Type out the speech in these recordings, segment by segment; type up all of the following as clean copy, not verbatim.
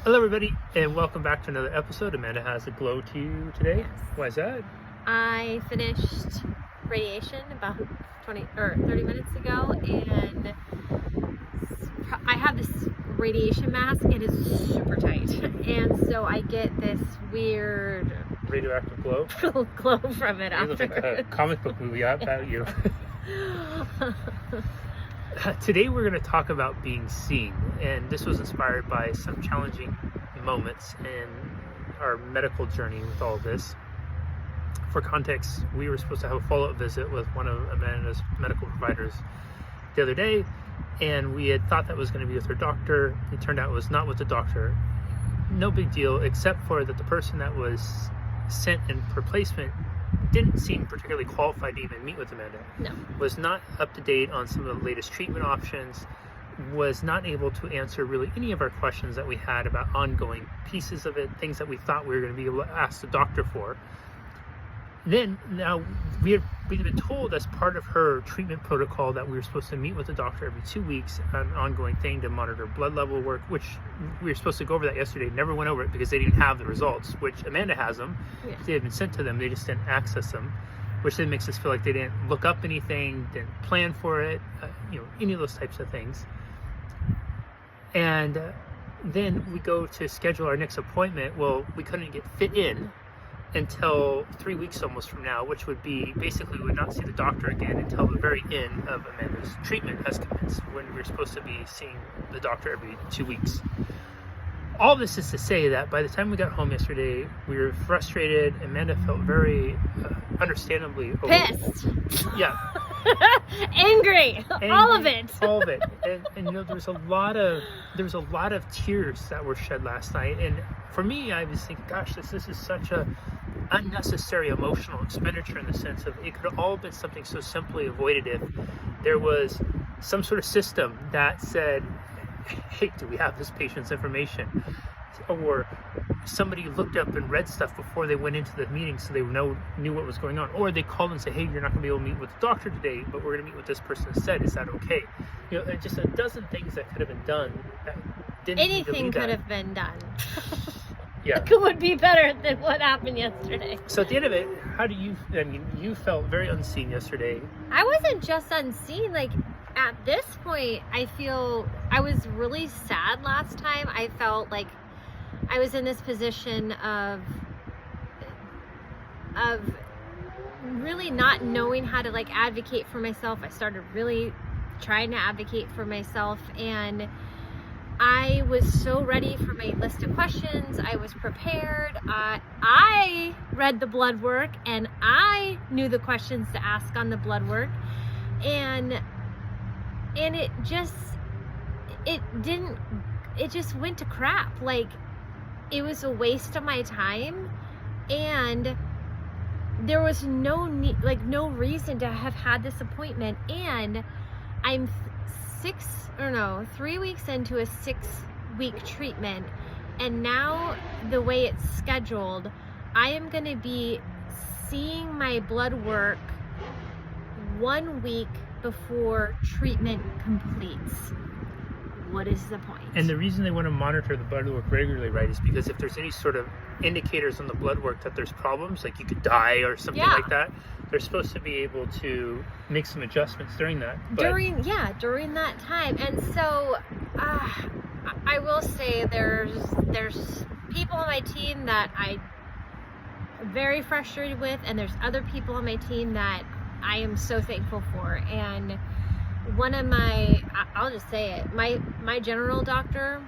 Hello, everybody, and welcome back to another episode. Amanda has a glow to you today. Yes. Why is that? I finished radiation about 20 or 30 minutes ago, and I have this radiation mask. It is super tight, and so I get this weird Radioactive glow. glow from it You look like a afterwards. comic book movie about you. Today we're going to talk about being seen, and this was inspired by some challenging moments in our medical journey with all of this. For context, we were supposed to have a follow-up visit with one of Amanda's medical providers the other day, and we had thought that was going to be with her doctor. It turned out it was not with the doctor. No big deal, except for that the person that was sent in replacement didn't seem particularly qualified to even meet with Amanda. No. Was not up to date on some of the latest treatment options, was not able to answer really any of our questions that we had about ongoing pieces of it, things that we thought we were going to be able to ask the doctor for. Then now we've been told as part of her treatment protocol that we were supposed to meet with the doctor every 2 weeks, an ongoing thing to monitor blood level work, which we were supposed to go over that yesterday. Never went over it because they didn't have the results, which Amanda has them. Yeah. They had been sent to them, they just didn't access them, which then makes us feel like they didn't look up anything, didn't plan for it, any of those types of things. And then we go to schedule our next appointment. Well, we couldn't get fit in until 3 weeks almost from now, which would be basically we would not see the doctor again until the very end of Amanda's treatment has commenced, when we're supposed to be seeing the doctor every 2 weeks. All this is to say that by the time we got home yesterday, we were frustrated. Amanda felt very understandably Pissed. Yeah. Angry. All of it. All of it. And there was a lot of tears that were shed last night. And for me, I was thinking, gosh, this is such a unnecessary emotional expenditure, in the sense of it could have all been something so simply avoided if there was some sort of system that said, hey, do we have this patient's information? Or somebody looked up and read stuff before they went into the meeting so they knew what was going on. Or they called and said, hey, you're not going to be able to meet with the doctor today, but we're going to meet with this person instead. Is that okay? Just a dozen things that could have been done that didn't Anything could have been done. Yeah. It would be better than what happened yesterday. So at the end of it, you felt very unseen yesterday. I wasn't just unseen. Like, at this point, I feel I was really sad last time. I felt like I was in this position of really not knowing how to advocate for myself. I started really trying to advocate for myself, and I was so ready for my list of questions. I was prepared. I read the blood work, and I knew the questions to ask on the blood work, and it just went to crap. Like, it was a waste of my time, and there was no reason to have had this appointment. And I'm 3 weeks into a 6-week treatment, and now the way it's scheduled, I am going to be seeing my blood work 1 week before treatment completes. What is the point? And the reason they want to monitor the blood work regularly, right, is because if there's any sort of indicators on the blood work that there's problems, like you could die or something like that, they're supposed to be able to make some adjustments during that. During that time. And so I will say there's people on my team that I'm very frustrated with, and there's other people on my team that I am so thankful for. And one of I'll just say it, my general doctor,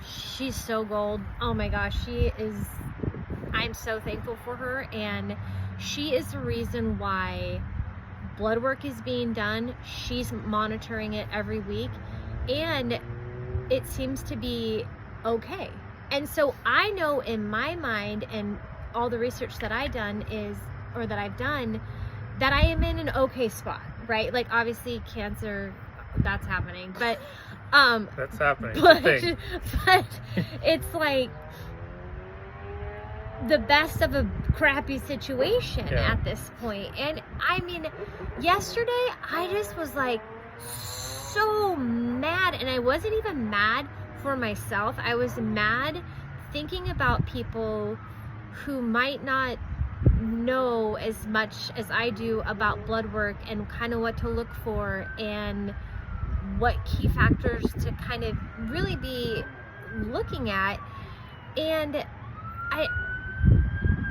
she's so gold. Oh my gosh, I'm so thankful for her, and she is the reason why blood work is being done. She's monitoring it every week, and it seems to be okay. And so I know in my mind, and all the research that I've done, that I am in an okay spot, right? Like, obviously cancer, that's happening, but that's happening. But it's like the best of a crappy situation at this point. And I mean, yesterday I just was like so mad, and I wasn't even mad for myself. I was mad thinking about people who might not know as much as I do about blood work and kind of what to look for and what key factors to kind of really be looking at. And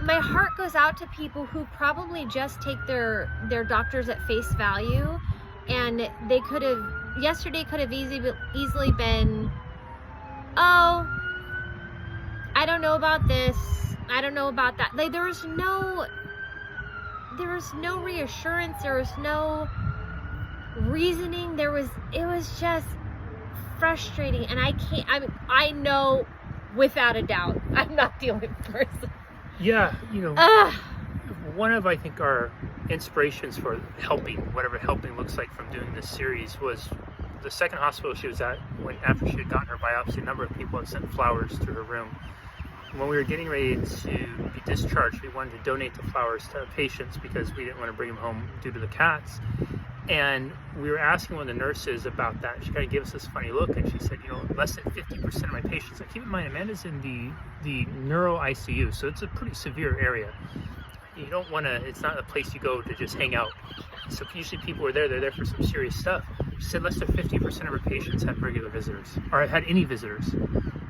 my heart goes out to people who probably just take their doctors at face value, and they could have, yesterday could have easily been, oh, I don't know about this, I don't know about that. Like, there was no reassurance, there was no reasoning, it was just frustrating. And I know without a doubt I'm not the only person. Yeah, one of, I think, our inspirations for helping, whatever helping looks like, from doing this series was the second hospital she was at after she had gotten her biopsy. A number of people had sent flowers to her room. When we were getting ready to be discharged, we wanted to donate the flowers to patients because we didn't want to bring them home due to the cats. And we were asking one of the nurses about that. She kind of gave us this funny look, and she said, less than 50% of my patients. Now, keep in mind, Amanda's in the neuro ICU, so it's a pretty severe area. You don't want to, it's not a place you go to just hang out. So usually people are there, they're there for some serious stuff. She said less than 50% of her patients had regular visitors, or had any visitors.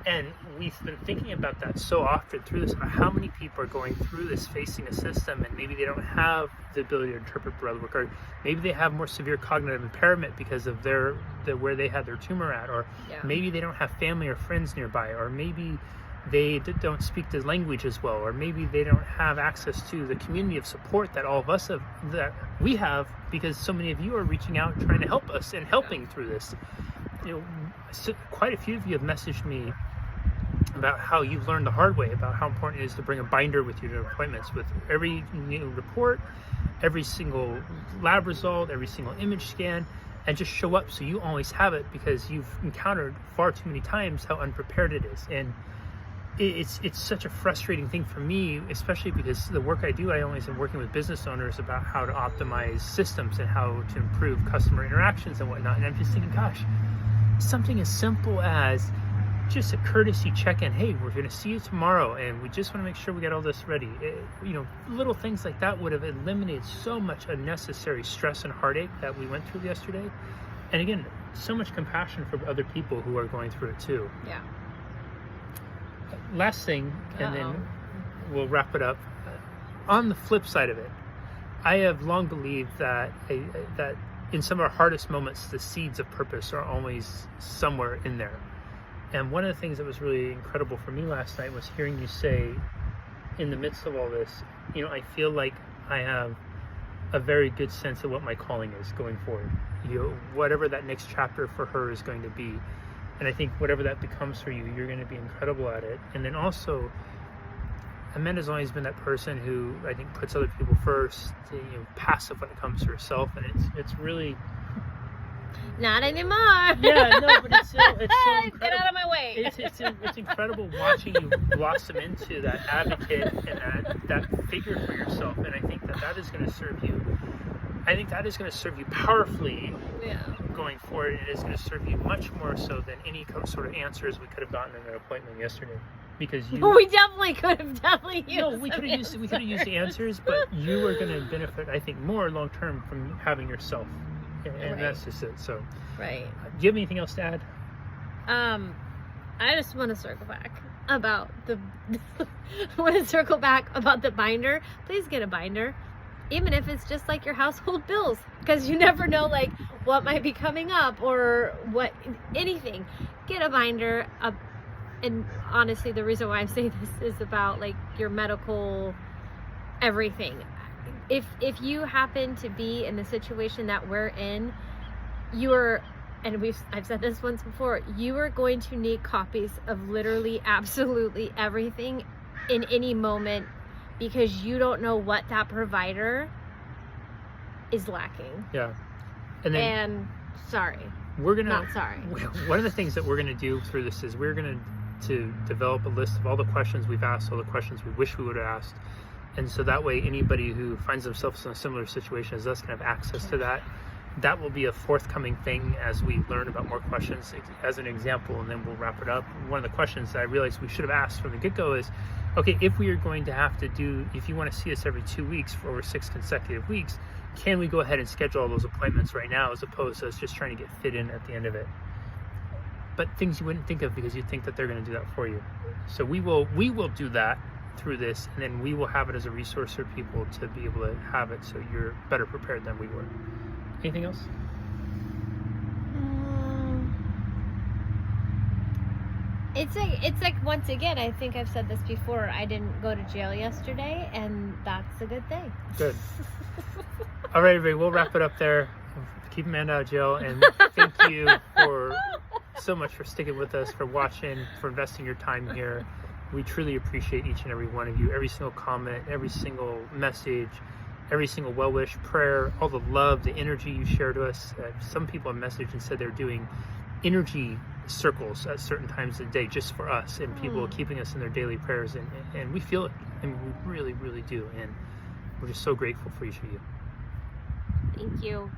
And we've been thinking about that so often through this, about how many people are going through this, facing a system, and maybe they don't have the ability to interpret blood work, or maybe they have more severe cognitive impairment because of where they had their tumor at, or maybe they don't have family or friends nearby, or maybe they don't speak the language as well, or maybe they don't have access to the community of support that all of us have, that we have, because so many of you are reaching out and trying to help us and helping through this. Quite a few of you have messaged me about how you've learned the hard way about how important it is to bring a binder with you to appointments, with every new report, every single lab result, every single image scan, and just show up so you always have it, because you've encountered far too many times how unprepared it is. And it's such a frustrating thing for me, especially because the work I do, I always am working with business owners about how to optimize systems and how to improve customer interactions and whatnot. And I'm just thinking, gosh, something as simple as just a courtesy check-in. Hey, we're going to see you tomorrow, and we just want to make sure we get all this ready. Little things like that would have eliminated so much unnecessary stress and heartache that we went through yesterday. And again, so much compassion for other people who are going through it too. Yeah. Last thing, and then we'll wrap it up. On the flip side of it, I have long believed that that in some of our hardest moments, the seeds of purpose are always somewhere in there. And one of the things that was really incredible for me last night was hearing you say, in the midst of all this, I feel like I have a very good sense of what my calling is going forward. Whatever that next chapter for her is going to be. And I think whatever that becomes for you, you're going to be incredible at it. And then also, Amanda's always been that person who I think puts other people first, passive when it comes to herself. And it's really... Not anymore. Yeah, no, but it's so incredible. Get out of my way. It's incredible watching you blossom into that advocate and that figure for yourself. And I think that is going to serve you. I think that is going to serve you powerfully going forward. It is going to serve you much more so than any sort of answers we could have gotten in an appointment yesterday. Because we definitely could have used. No, we could have used the answers, but you are going to benefit, I think, more long term from having yourself. And that's just it. So, right. Do you have anything else to add? I just want to circle back about the binder. Please get a binder, even if it's just like your household bills, because you never know what might be coming up or anything. Get a binder. And honestly, the reason why I'm saying this is about your medical everything. If you happen to be in the situation that we're in, I've said this once before, you are going to need copies of literally absolutely everything in any moment, because you don't know what that provider is lacking. Yeah. And sorry. Not sorry. One of the things that we're going to do through this is we're going to develop a list of all the questions we've asked, all the questions we wish we would have asked. And so that way, anybody who finds themselves in a similar situation as us can have access to that. that will be a forthcoming thing as we learn about more questions. As an example, and then we'll wrap it up. One of the questions that I realized we should have asked from the get-go is, okay, if we are going to have to do, if you want to see us every 2 weeks for over 6 consecutive weeks, can we go ahead and schedule all those appointments right now, as opposed to us just trying to get fit in at the end of it? But things you wouldn't think of because you think that they're going to do that for you. So we will do that through this, and then we will have it as a resource for people to be able to have it, so you're better prepared than we were. Anything else? It's like once again, I think I've said this before, I didn't go to jail yesterday, and that's a good thing. Good. All right, everybody, we'll wrap it up there. Keep Amanda out of jail, and thank you for so much for sticking with us, for watching, for investing your time here. We truly appreciate each and every one of you, every single comment, every single message, every single well-wish, prayer, all the love, the energy you share to us. Some people have messaged and said they're doing energy circles at certain times of the day just for us, and people keeping us in their daily prayers, and we feel it. I mean, we really, really do, and we're just so grateful for each of you. Thank you.